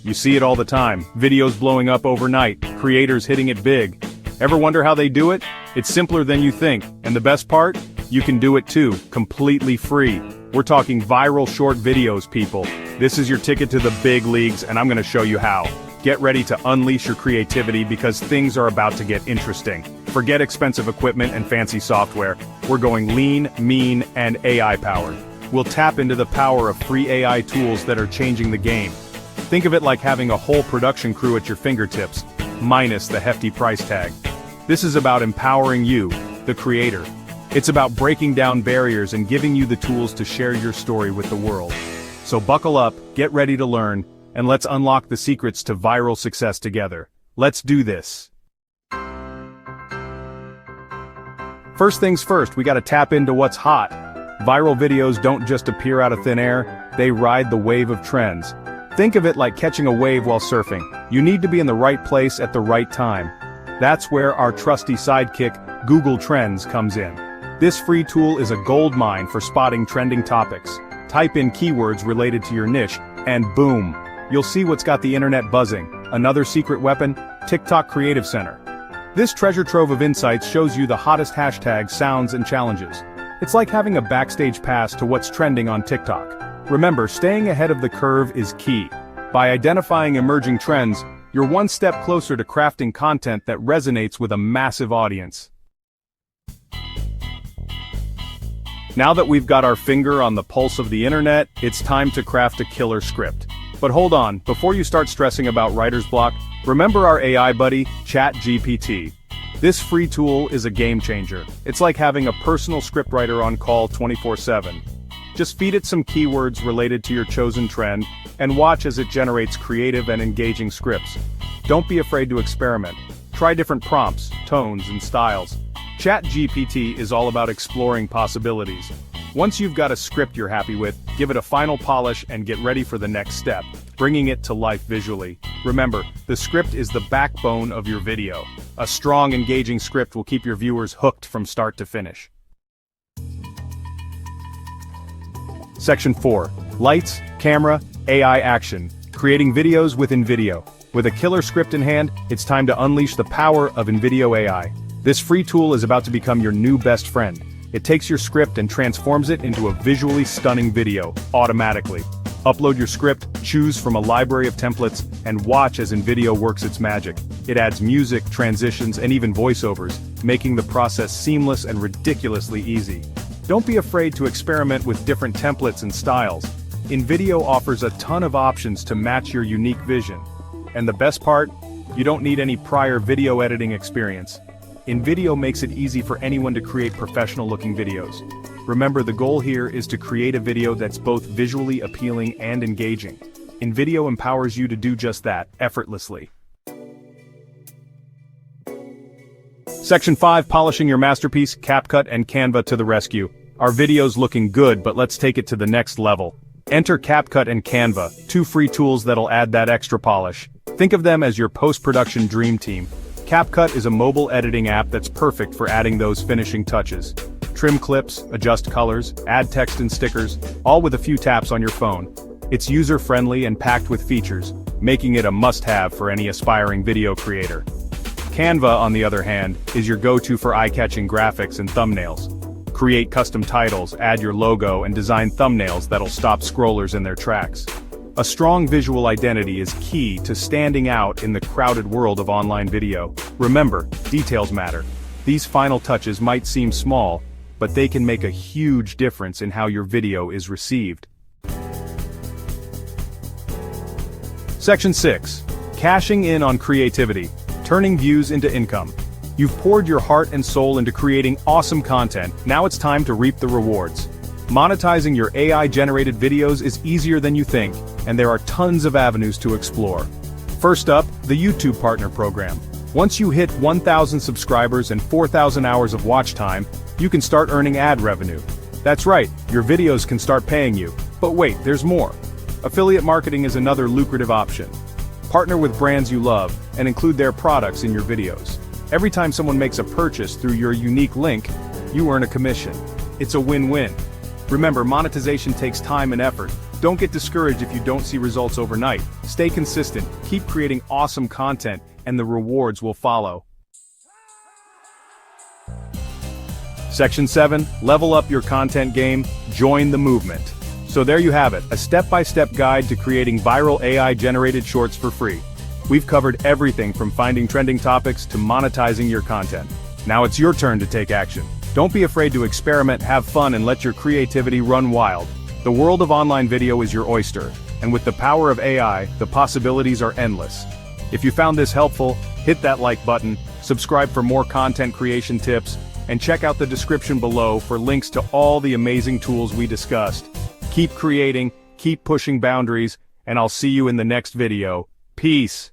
You see it all the time, videos blowing up overnight, creators hitting it big. Ever wonder how they do it? It's simpler than you think, and the best part? You can do it too, completely free. We're talking viral short videos, people. This is your ticket to the big leagues, and I'm gonna show you how. Get ready to unleash your creativity because things are about to get interesting. Forget expensive equipment and fancy software. We're going lean, mean, and AI-powered. We'll tap into the power of free AI tools that are changing the game. Think of it like having a whole production crew at your fingertips, minus the hefty price tag. This is about empowering you, the creator. It's about breaking down barriers and giving you the tools to share your story with the world. So buckle up, get ready to learn, and let's unlock the secrets to viral success together. Let's do this. First things first, we gotta tap into what's hot. Viral videos don't just appear out of thin air, they ride the wave of trends. Think of it like catching a wave while surfing. You need to be in the right place at the right time. That's where our trusty sidekick, Google Trends, comes in. This free tool is a goldmine for spotting trending topics. Type in keywords related to your niche, and boom, you'll see what's got the internet buzzing. Another secret weapon? TikTok Creative Center. This treasure trove of insights shows you the hottest hashtags, sounds, and challenges. It's like having a backstage pass to what's trending on TikTok. Remember, staying ahead of the curve is key. By identifying emerging trends, you're one step closer to crafting content that resonates with a massive audience. Now that we've got our finger on the pulse of the internet, it's time to craft a killer script. But hold on, before you start stressing about writer's block, remember our AI buddy, ChatGPT. This free tool is a game changer. It's like having a personal scriptwriter on call 24/7. Just feed it some keywords related to your chosen trend, and watch as it generates creative and engaging scripts. Don't be afraid to experiment. Try different prompts, tones, and styles. ChatGPT is all about exploring possibilities. Once you've got a script you're happy with, give it a final polish and get ready for the next step, bringing it to life visually. Remember, the script is the backbone of your video. A strong, engaging script will keep your viewers hooked from start to finish. Section 4. Lights, Camera, AI Action. Creating videos with InVideo. With a killer script in hand, it's time to unleash the power of InVideo AI. This free tool is about to become your new best friend. It takes your script and transforms it into a visually stunning video, automatically. Upload your script, choose from a library of templates, and watch as InVideo works its magic. It adds music, transitions, and even voiceovers, making the process seamless and ridiculously easy. Don't be afraid to experiment with different templates and styles. InVideo offers a ton of options to match your unique vision. And the best part? You don't need any prior video editing experience. InVideo makes it easy for anyone to create professional-looking videos. Remember, the goal here is to create a video that's both visually appealing and engaging. InVideo empowers you to do just that, effortlessly. Section 5. Polishing your masterpiece, CapCut and Canva to the rescue. Our video's looking good, but let's take it to the next level. Enter CapCut and Canva, two free tools that'll add that extra polish. Think of them as your post-production dream team. CapCut is a mobile editing app that's perfect for adding those finishing touches. Trim clips, adjust colors, add text and stickers, all with a few taps on your phone. It's user-friendly and packed with features, making it a must-have for any aspiring video creator. Canva, on the other hand, is your go-to for eye-catching graphics and thumbnails. Create custom titles, add your logo, and design thumbnails that'll stop scrollers in their tracks. A strong visual identity is key to standing out in the crowded world of online video. Remember, details matter. These final touches might seem small, but they can make a huge difference in how your video is received. Section 6. Cashing in on creativity. Turning views into income. You've poured your heart and soul into creating awesome content, now it's time to reap the rewards. Monetizing your AI-generated videos is easier than you think, and there are tons of avenues to explore. First up, the YouTube Partner Program. Once you hit 1,000 subscribers and 4,000 hours of watch time, you can start earning ad revenue. That's right, your videos can start paying you. But wait, there's more. Affiliate marketing is another lucrative option. Partner with brands you love, and include their products in your videos. Every time someone makes a purchase through your unique link, you earn a commission. It's a win-win. Remember, monetization takes time and effort, Don't get discouraged if you don't see results overnight. Stay consistent, keep creating awesome content, and the rewards will follow. Section 7, level up your content game, join the movement. So there you have it, a step-by-step guide to creating viral AI-generated shorts for free. We've covered everything from finding trending topics to monetizing your content. Now it's your turn to take action. Don't be afraid to experiment, have fun, and let your creativity run wild. The world of online video is your oyster, and with the power of AI, the possibilities are endless. If you found this helpful, hit that like button, subscribe for more content creation tips, and check out the description below for links to all the amazing tools we discussed. Keep creating, keep pushing boundaries, and I'll see you in the next video. Peace.